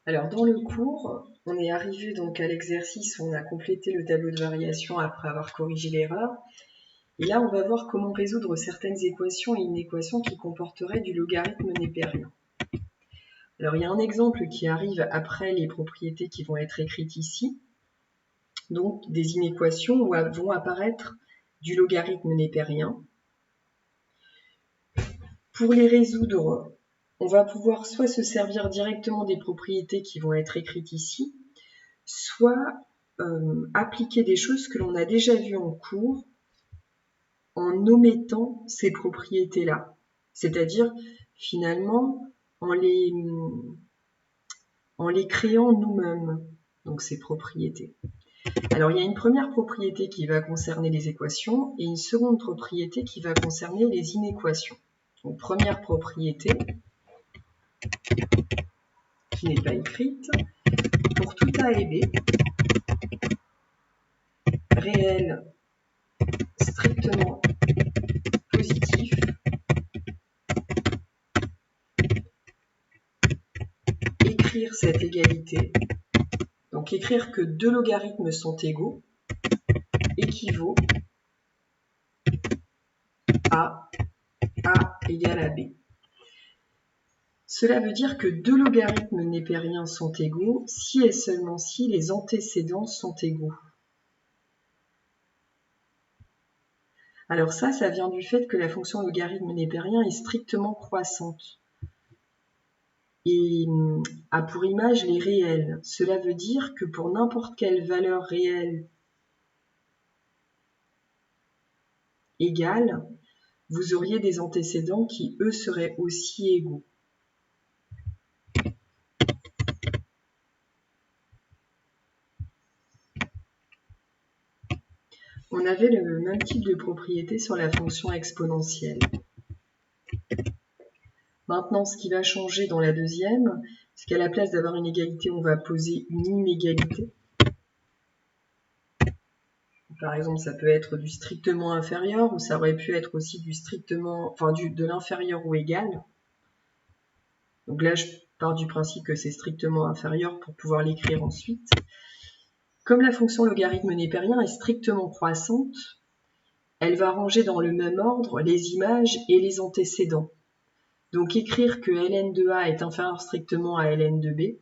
Alors dans le cours, on est arrivé donc à l'exercice où on a complété le tableau de variation après avoir corrigé l'erreur. Et là, on va voir comment résoudre certaines équations et une équation qui comporterait du logarithme népérien. Alors il y a un exemple qui arrive après les propriétés qui vont être écrites ici. Donc des inéquations où vont apparaître du logarithme népérien. Pour les résoudre, on va pouvoir soit se servir directement des propriétés qui vont être écrites ici, soit appliquer des choses que l'on a déjà vues en cours en omettant ces propriétés-là. C'est-à-dire, finalement, en les créant nous-mêmes, donc ces propriétés. Alors, il y a une première propriété qui va concerner les équations et une seconde propriété qui va concerner les inéquations. Donc, première propriété, qui n'est pas écrite, pour tout A et B, réel strictement positif, écrire cette égalité, donc écrire que deux logarithmes sont égaux, équivaut à A égale à B. Cela veut dire que deux logarithmes népériens sont égaux si et seulement si les antécédents sont égaux. Alors ça vient du fait que la fonction logarithme népérien est strictement croissante et a pour image les réels. Cela veut dire que pour n'importe quelle valeur réelle égale, vous auriez des antécédents qui, eux, seraient aussi égaux. On avait le même type de propriété sur la fonction exponentielle. Maintenant, ce qui va changer dans la deuxième, c'est qu'à la place d'avoir une égalité, on va poser une inégalité. Par exemple, ça peut être du strictement inférieur, ou ça aurait pu être aussi du strictement, enfin de l'inférieur ou égal. Donc là, je pars du principe que c'est strictement inférieur pour pouvoir l'écrire ensuite. Comme la fonction logarithme népérien est strictement croissante, elle va ranger dans le même ordre les images et les antécédents. Donc écrire que ln de A est inférieur strictement à ln de B,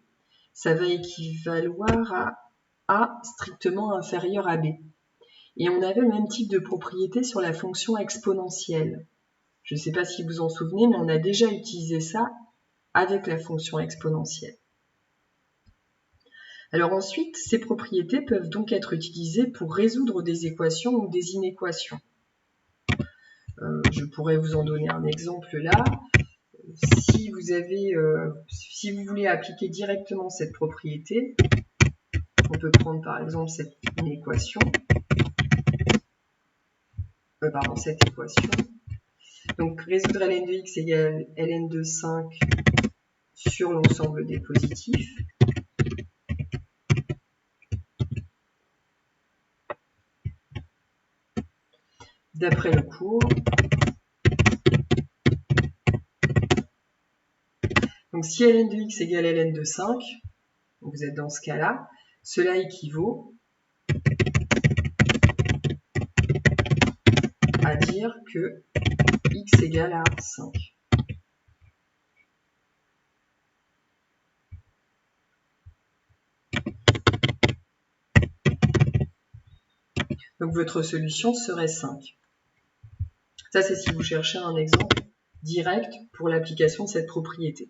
ça va équivaloir à A strictement inférieur à B. Et on avait le même type de propriété sur la fonction exponentielle. Je ne sais pas si vous en souvenez, mais on a déjà utilisé ça avec la fonction exponentielle. Alors ensuite, ces propriétés peuvent donc être utilisées pour résoudre des équations ou des inéquations. Je pourrais vous en donner un exemple là. Si vous voulez appliquer directement cette propriété, on peut prendre par exemple cette équation. Donc résoudre ln de x égale ln de 5 sur l'ensemble des positifs. D'après le cours. Donc si ln de x égale ln de 5, vous êtes dans ce cas-là, cela équivaut à dire que x égale à 5. Donc votre solution serait 5. Ça, c'est si vous cherchez un exemple direct pour l'application de cette propriété.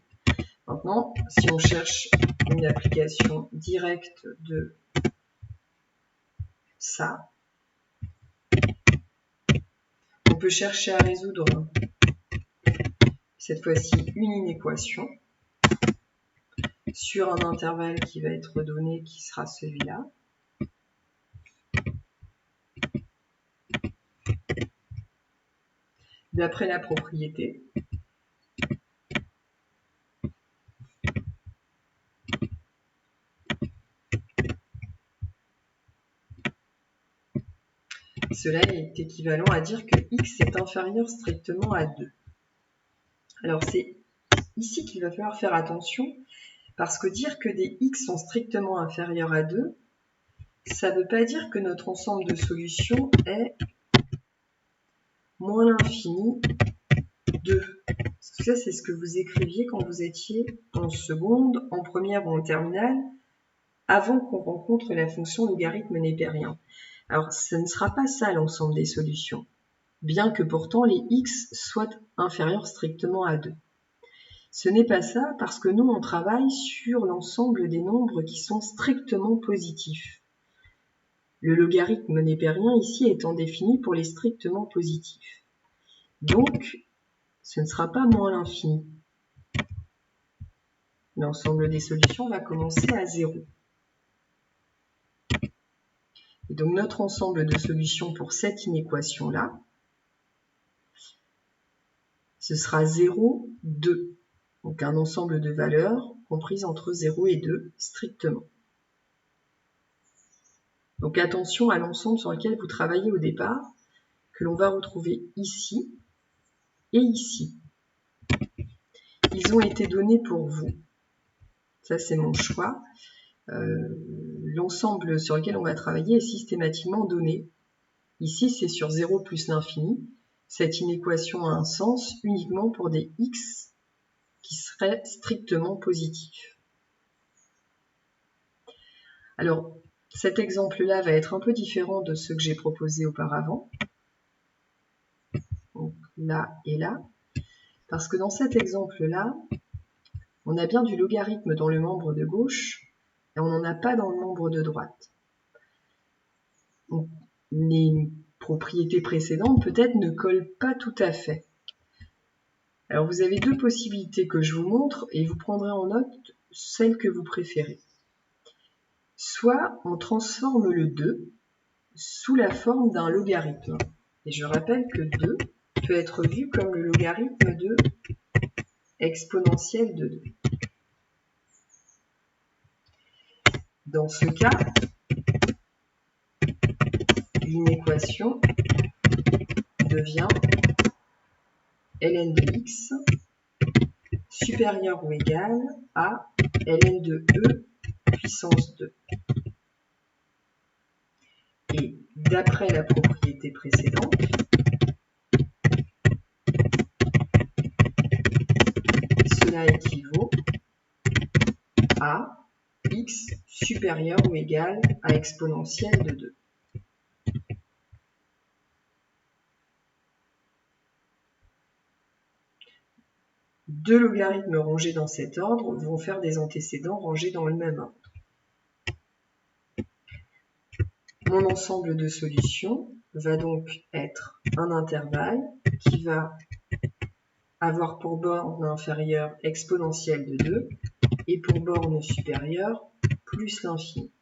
Maintenant, si on cherche une application directe de ça, on peut chercher à résoudre cette fois-ci une inéquation sur un intervalle qui va être donné, qui sera celui-là. D'après la propriété. Cela est équivalent à dire que x est inférieur strictement à 2. Alors c'est ici qu'il va falloir faire attention, Parce que dire que des x sont strictement inférieurs à 2, ça ne veut pas dire que notre ensemble de solutions est moins l'infini 2. Parce que ça, c'est ce que vous écriviez quand vous étiez en seconde, en première ou en terminale, avant qu'on rencontre la fonction logarithme népérien. Alors, ce ne sera pas ça l'ensemble des solutions, bien que pourtant les x soient inférieurs strictement à 2. Ce n'est pas ça parce que nous, on travaille sur l'ensemble des nombres qui sont strictement positifs. Le logarithme népérien ici étant défini pour les strictement positifs. Donc, ce ne sera pas moins l'infini. L'ensemble des solutions va commencer à 0. Et donc, notre ensemble de solutions pour cette inéquation-là, ce sera 0, 2. Donc, un ensemble de valeurs comprises entre 0 et 2, strictement. Donc, attention à l'ensemble sur lequel vous travaillez au départ, que l'on va retrouver ici et ici. Ils ont été donnés pour vous. Ça, c'est mon choix. L'ensemble sur lequel on va travailler est systématiquement donné. Ici, c'est sur 0 plus l'infini. Cette inéquation a un sens uniquement pour des x qui seraient strictement positifs. Alors, cet exemple-là va être un peu différent de ce que j'ai proposé auparavant. Donc, là et là. Parce que dans cet exemple-là, on a bien du logarithme dans le membre de gauche et on n'en a pas dans le membre de droite. Donc, les propriétés précédentes peut-être ne collent pas tout à fait. Alors vous avez deux possibilités que je vous montre et vous prendrez en note celle que vous préférez. Soit on transforme le 2 sous la forme d'un logarithme. Et je rappelle que 2 peut être vu comme le logarithme de exponentielle de 2. Dans ce cas, l'inéquation devient ln de x supérieur ou égal à ln de e puissance 2. Et d'après la propriété précédente, cela équivaut à x supérieur ou égal à exponentielle de 2. Deux logarithmes rangés dans cet ordre vont faire des antécédents rangés dans le même ordre. Mon ensemble de solutions va donc être un intervalle qui va avoir pour borne inférieure exponentielle de 2 et pour borne supérieure plus l'infini.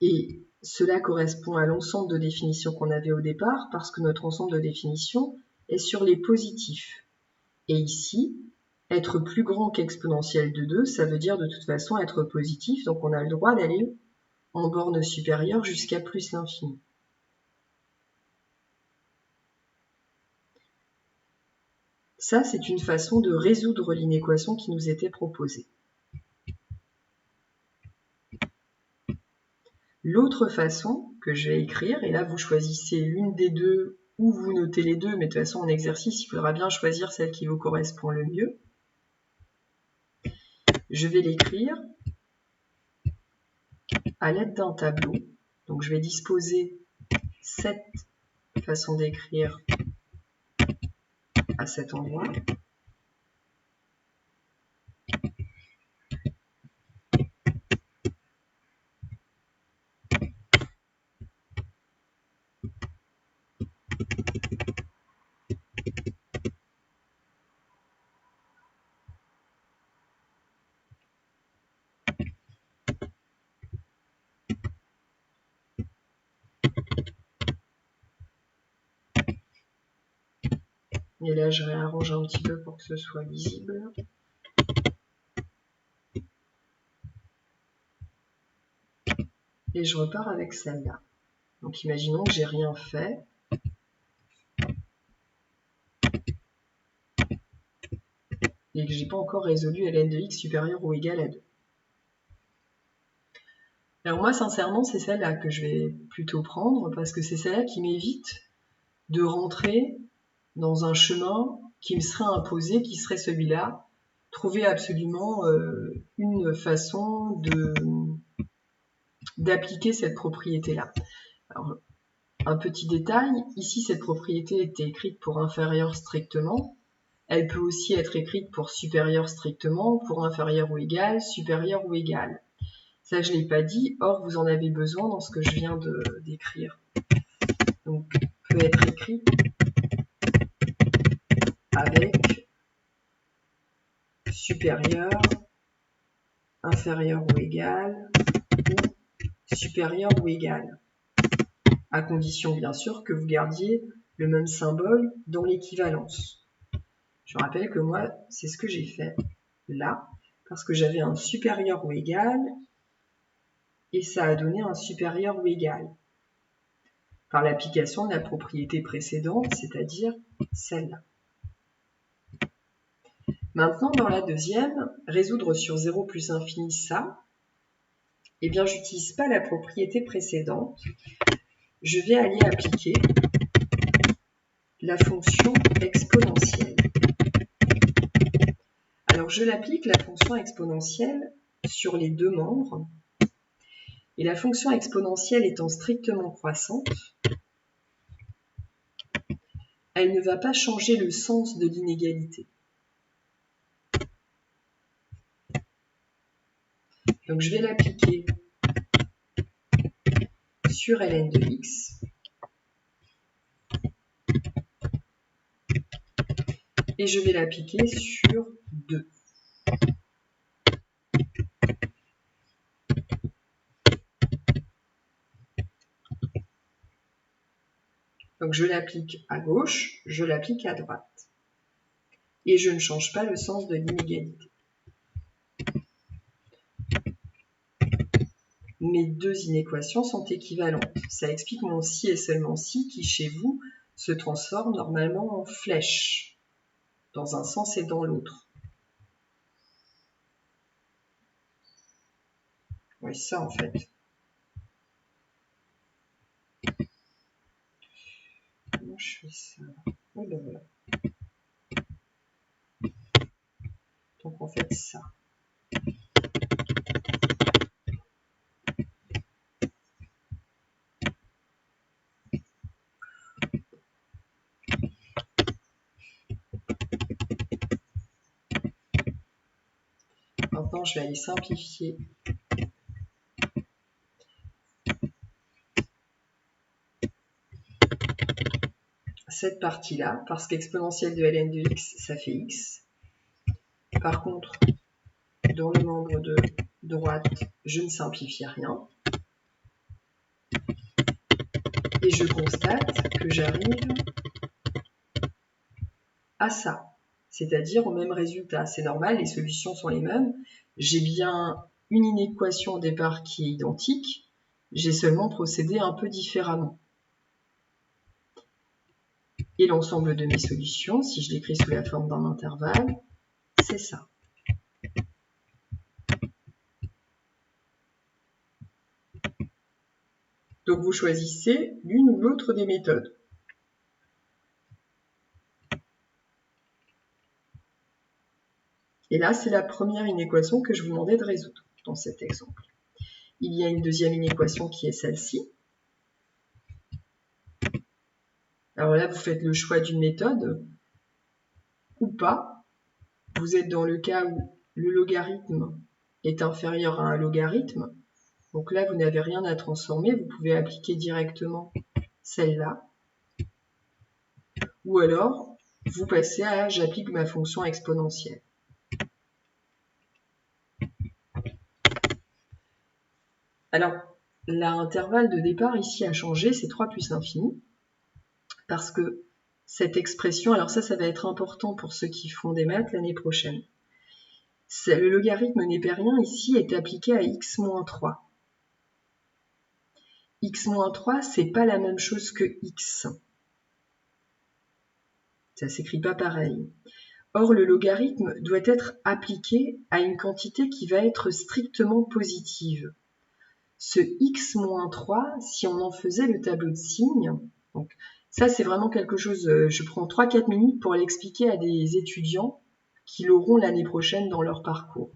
Et cela correspond à l'ensemble de définitions qu'on avait au départ parce que notre ensemble de définitions est sur les positifs. Et ici, être plus grand qu'exponentielle de 2, ça veut dire de toute façon être positif, donc on a le droit d'aller en borne supérieure jusqu'à plus l'infini. Ça, c'est une façon de résoudre l'inéquation qui nous était proposée. L'autre façon que je vais écrire, et là vous choisissez l'une des deux ou vous notez les deux, mais de toute façon en exercice, il faudra bien choisir celle qui vous correspond le mieux. Je vais l'écrire à l'aide d'un tableau. Donc je vais disposer cette façon d'écrire à cet endroit. Et là, je réarrange un petit peu pour que ce soit lisible. Et je repars avec celle-là. Donc imaginons que j'ai rien fait. et que je n'ai pas encore résolu ln de x supérieur ou égal à 2. Alors moi, sincèrement, c'est celle-là que je vais plutôt prendre, parce que c'est celle-là qui m'évite de rentrer dans un chemin qui me serait imposé, qui serait celui-là, trouver absolument une façon d'appliquer cette propriété-là. Alors, un petit détail, ici cette propriété était écrite pour inférieur strictement, elle peut aussi être écrite pour supérieur strictement, pour inférieur ou égal, supérieur ou égal. Ça, je ne l'ai pas dit, or vous en avez besoin dans ce que je viens d'écrire. Donc, peut être écrit avec supérieur, inférieur ou égal, ou supérieur ou égal. À condition, bien sûr, que vous gardiez le même symbole dans l'équivalence. Je rappelle que moi, c'est ce que j'ai fait là, parce que j'avais un supérieur ou égal, et ça a donné un supérieur ou égal, par l'application de la propriété précédente, c'est-à-dire celle-là. Maintenant, dans la deuxième, résoudre sur 0 plus infini ça, eh bien, j'utilise pas la propriété précédente, je vais aller appliquer la fonction exponentielle. Alors, je l'applique, la fonction exponentielle, sur les deux membres, et la fonction exponentielle étant strictement croissante, elle ne va pas changer le sens de l'inégalité. Donc je vais l'appliquer sur ln de x, et je vais l'appliquer sur 2. Donc je l'applique à gauche, je l'applique à droite. Et je ne change pas le sens de l'inégalité. Mes deux inéquations sont équivalentes. Ça explique mon si et seulement si qui, chez vous, se transforme normalement en flèche, dans un sens et dans l'autre. Oui, ça en fait. Comment je fais ça? Oui, ben voilà. Donc en fait ça. Maintenant, je vais aller simplifier cette partie-là, parce qu'exponentielle de ln de x, ça fait x. Par contre, dans le membre de droite, je ne simplifie rien. Et je constate que j'arrive à ça, c'est-à-dire au même résultat. C'est normal, les solutions sont les mêmes. J'ai bien une inéquation au départ qui est identique, j'ai seulement procédé un peu différemment. Et l'ensemble de mes solutions, si je l'écris sous la forme d'un intervalle, c'est ça. Donc vous choisissez l'une ou l'autre des méthodes. Et là, c'est la première inéquation que je vous demandais de résoudre dans cet exemple. Il y a une deuxième inéquation qui est celle-ci. Alors là, vous faites le choix d'une méthode ou pas. Vous êtes dans le cas où le logarithme est inférieur à un logarithme. Donc là, vous n'avez rien à transformer. Vous pouvez appliquer directement celle-là. Ou alors, vous passez à « j'applique ma fonction exponentielle ». Alors, l'intervalle de départ ici a changé, c'est 3 plus l'infini, parce que cette expression, alors ça va être important pour ceux qui font des maths l'année prochaine. Le logarithme népérien ici est appliqué à x-3. x-3, c'est pas la même chose que x. Ça s'écrit pas pareil. Or, le logarithme doit être appliqué à une quantité qui va être strictement positive. Ce x-3, si on en faisait le tableau de signes, donc ça c'est vraiment quelque chose, je prends 3-4 minutes pour l'expliquer à des étudiants qui l'auront l'année prochaine dans leur parcours.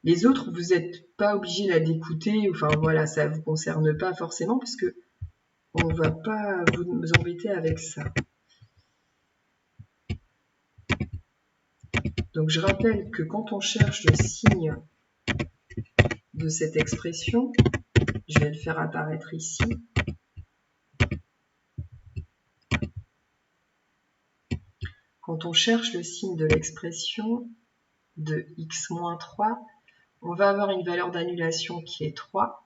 Les autres, vous n'êtes pas obligés d'écouter, enfin voilà, ça ne vous concerne pas forcément parce que on ne va pas vous embêter avec ça. Donc je rappelle que quand on cherche le signe de cette expression, je vais le faire apparaître ici. Quand on cherche le signe de l'expression de x-3, on va avoir une valeur d'annulation qui est 3.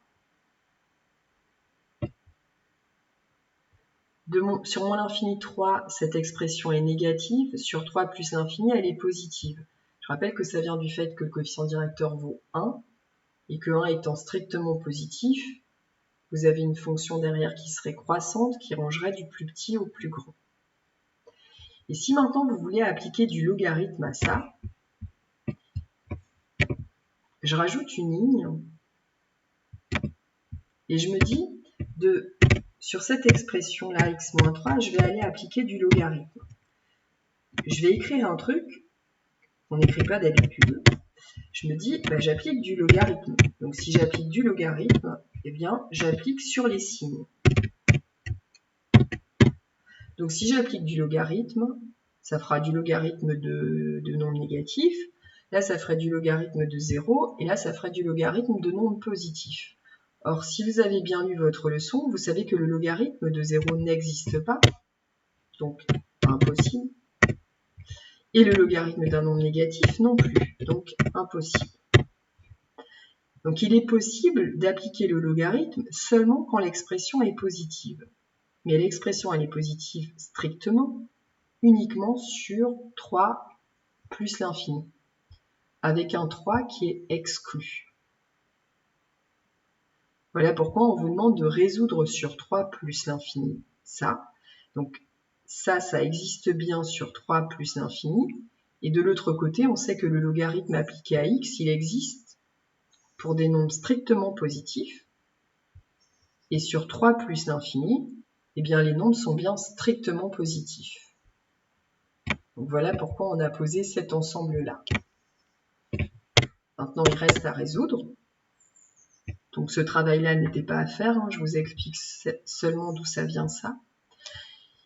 Sur moins l'infini 3, cette expression est négative. Sur 3 plus l'infini, elle est positive. Je rappelle que ça vient du fait que le coefficient directeur vaut 1 et que 1 étant strictement positif, vous avez une fonction derrière qui serait croissante, qui rangerait du plus petit au plus grand. Et si maintenant vous voulez appliquer du logarithme à ça, je rajoute une ligne et je me dis, sur cette expression-là, x-3, je vais aller appliquer du logarithme. Je vais écrire un truc, on n'écrit pas d'habitude. Je me dis, j'applique du logarithme. Donc si j'applique du logarithme, eh bien, j'applique sur les signes. Donc si j'applique du logarithme, ça fera du logarithme de nombres négatifs. Là, ça ferait du logarithme de 0. Et là, ça ferait du logarithme de nombres positifs. Or, si vous avez bien lu votre leçon, vous savez que le logarithme de 0 n'existe pas. Donc, impossible. Et le logarithme d'un nombre négatif non plus. Donc, impossible. Donc, il est possible d'appliquer le logarithme seulement quand l'expression est positive. Mais l'expression, elle est positive strictement, uniquement sur 3 plus l'infini, avec un 3 qui est exclu. Voilà pourquoi on vous demande de résoudre sur 3 plus l'infini, ça. Donc ça existe bien sur 3 plus l'infini. Et de l'autre côté, on sait que le logarithme appliqué à x, il existe pour des nombres strictement positifs. Et sur 3 plus l'infini, eh bien les nombres sont bien strictement positifs. Donc voilà pourquoi on a posé cet ensemble-là. Maintenant, il reste à résoudre. Donc ce travail-là n'était pas à faire, je vous explique seulement d'où ça vient ça.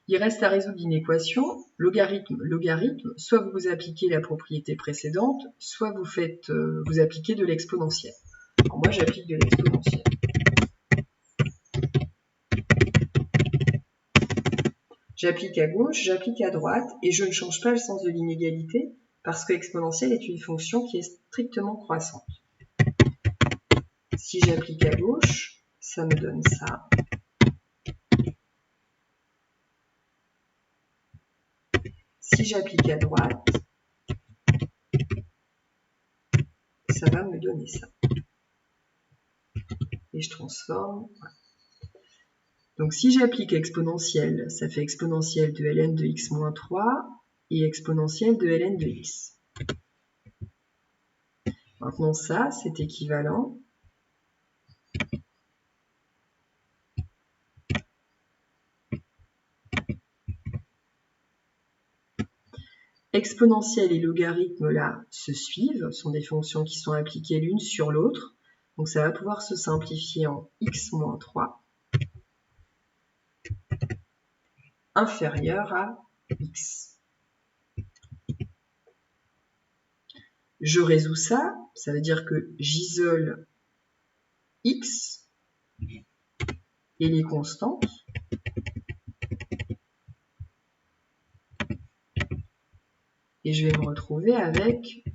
Il reste à résoudre une équation, logarithme, logarithme, soit vous appliquez la propriété précédente, soit vous appliquez de l'exponentielle. Alors moi j'applique de l'exponentielle. J'applique à gauche, j'applique à droite, et je ne change pas le sens de l'inégalité, parce que exponentielle est une fonction qui est strictement croissante. Si j'applique à gauche, ça me donne ça. Si j'applique à droite, ça va me donner ça. Et je transforme. Voilà. Donc si j'applique exponentielle, ça fait exponentielle de ln de x moins 3 et exponentielle de ln de x. Maintenant ça, c'est équivalent exponentielle et logarithme là se suivent, sont des fonctions qui sont appliquées l'une sur l'autre. Donc ça va pouvoir se simplifier en x moins 3 inférieur à x. Je résous ça, ça veut dire que j'isole x et les constantes. Et je vais me retrouver avec,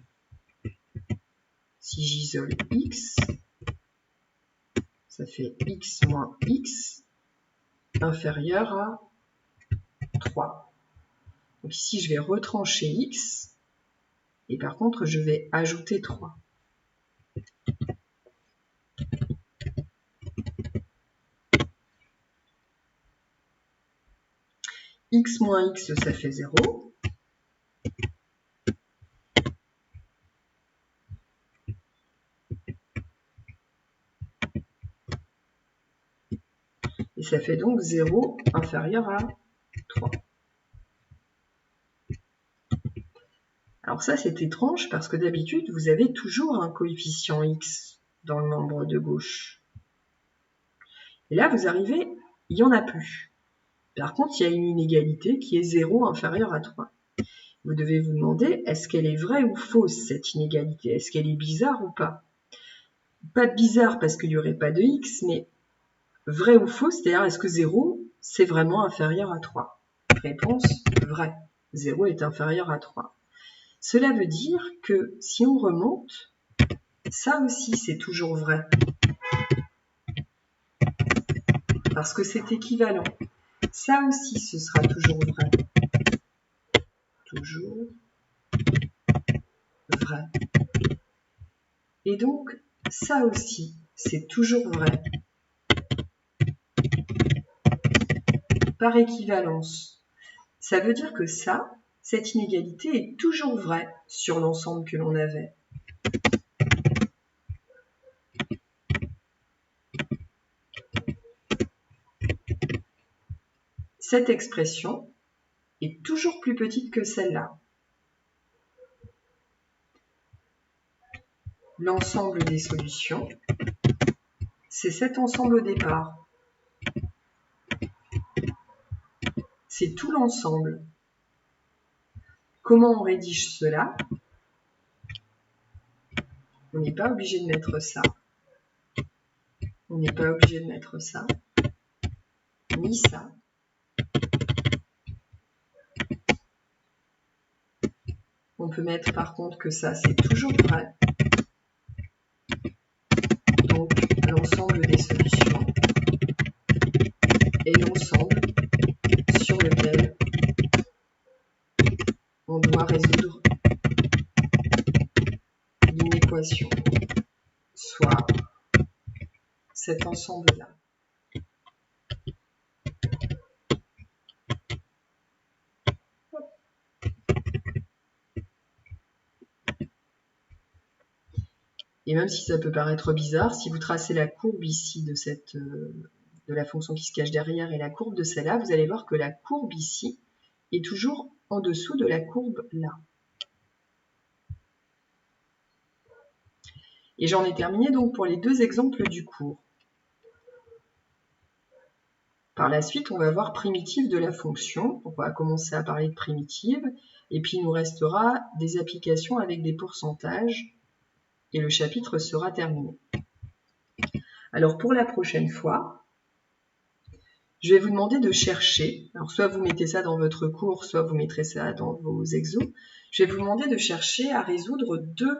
si j'isole x, ça fait x moins x inférieur à 3. Donc ici, je vais retrancher x, et par contre, je vais ajouter 3. X moins x, ça fait 0. Et ça fait donc 0 inférieur à 3. Alors ça, c'est étrange parce que d'habitude, vous avez toujours un coefficient x dans le membre de gauche. Et là, vous arrivez, il n'y en a plus. Par contre, il y a une inégalité qui est 0 inférieur à 3. Vous devez vous demander, est-ce qu'elle est vraie ou fausse, cette inégalité? Est-ce qu'elle est bizarre ou pas? Pas bizarre parce qu'il n'y aurait pas de x, mais vrai ou faux, c'est-à-dire est-ce que 0, c'est vraiment inférieur à 3? Réponse, vrai. 0 est inférieur à 3. Cela veut dire que si on remonte, ça aussi c'est toujours vrai. Parce que c'est équivalent. Ça aussi ce sera toujours vrai. Toujours vrai. Et donc, ça aussi, c'est toujours vrai. Par équivalence. Ça veut dire que ça, cette inégalité est toujours vraie sur l'ensemble que l'on avait. Cette expression est toujours plus petite que celle-là. L'ensemble des solutions, c'est cet ensemble au départ. C'est tout l'ensemble. Comment on rédige cela? On n'est pas obligé de mettre ça. On n'est pas obligé de mettre ça. Ni ça. On peut mettre par contre que ça, c'est toujours vrai. Donc, l'ensemble des solutions est l'ensemble sur lequel on doit résoudre l'inéquation, soit cet ensemble-là. Et même si ça peut paraître bizarre, si vous tracez la courbe ici de la fonction qui se cache derrière et la courbe de celle-là, vous allez voir que la courbe ici est toujours en dessous de la courbe là. Et j'en ai terminé donc pour les deux exemples du cours. Par la suite, on va voir primitive de la fonction. On va commencer à parler de primitive. Et puis, il nous restera des applications avec des pourcentages. Et le chapitre sera terminé. Alors, pour la prochaine fois, je vais vous demander de chercher. Alors, soit vous mettez ça dans votre cours, soit vous mettrez ça dans vos exos. Je vais vous demander de chercher à résoudre deux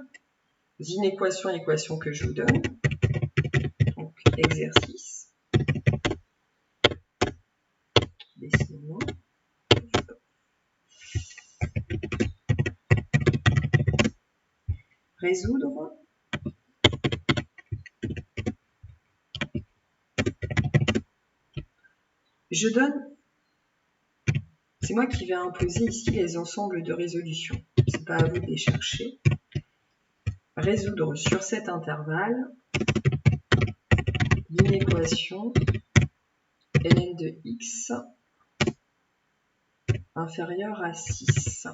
inéquations et équations que je vous donne. Donc, exercice. Dessinons. Résoudre je donne, c'est moi qui vais imposer ici les ensembles de résolution. C'est pas à vous de les chercher. Résoudre sur cet intervalle l'inéquation ln de x inférieure à 6.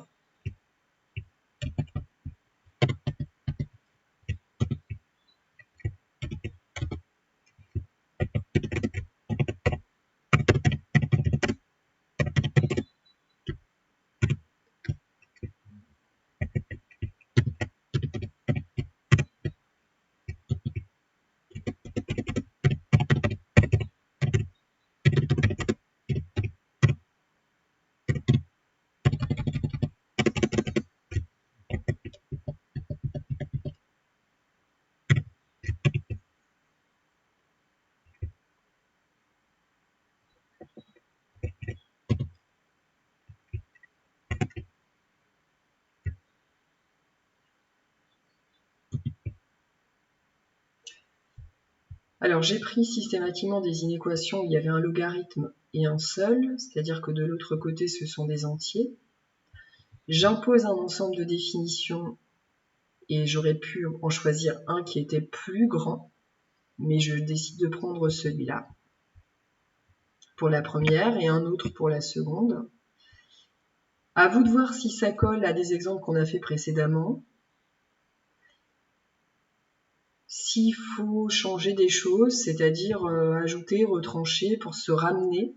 Alors j'ai pris systématiquement des inéquations où il y avait un logarithme et un seul, c'est-à-dire que de l'autre côté ce sont des entiers. J'impose un ensemble de définitions et j'aurais pu en choisir un qui était plus grand, mais je décide de prendre celui-là. pour la première et un autre pour la seconde. À vous de voir si ça colle à des exemples qu'on a fait précédemment. S'il faut changer des choses, c'est-à-dire ajouter, retrancher pour se ramener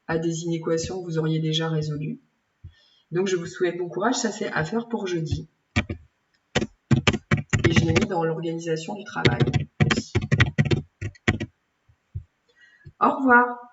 à des inéquations que vous auriez déjà résolues. Donc je vous souhaite bon courage, ça c'est à faire pour jeudi. Et je l'ai mis dans l'organisation du travail aussi. Au revoir.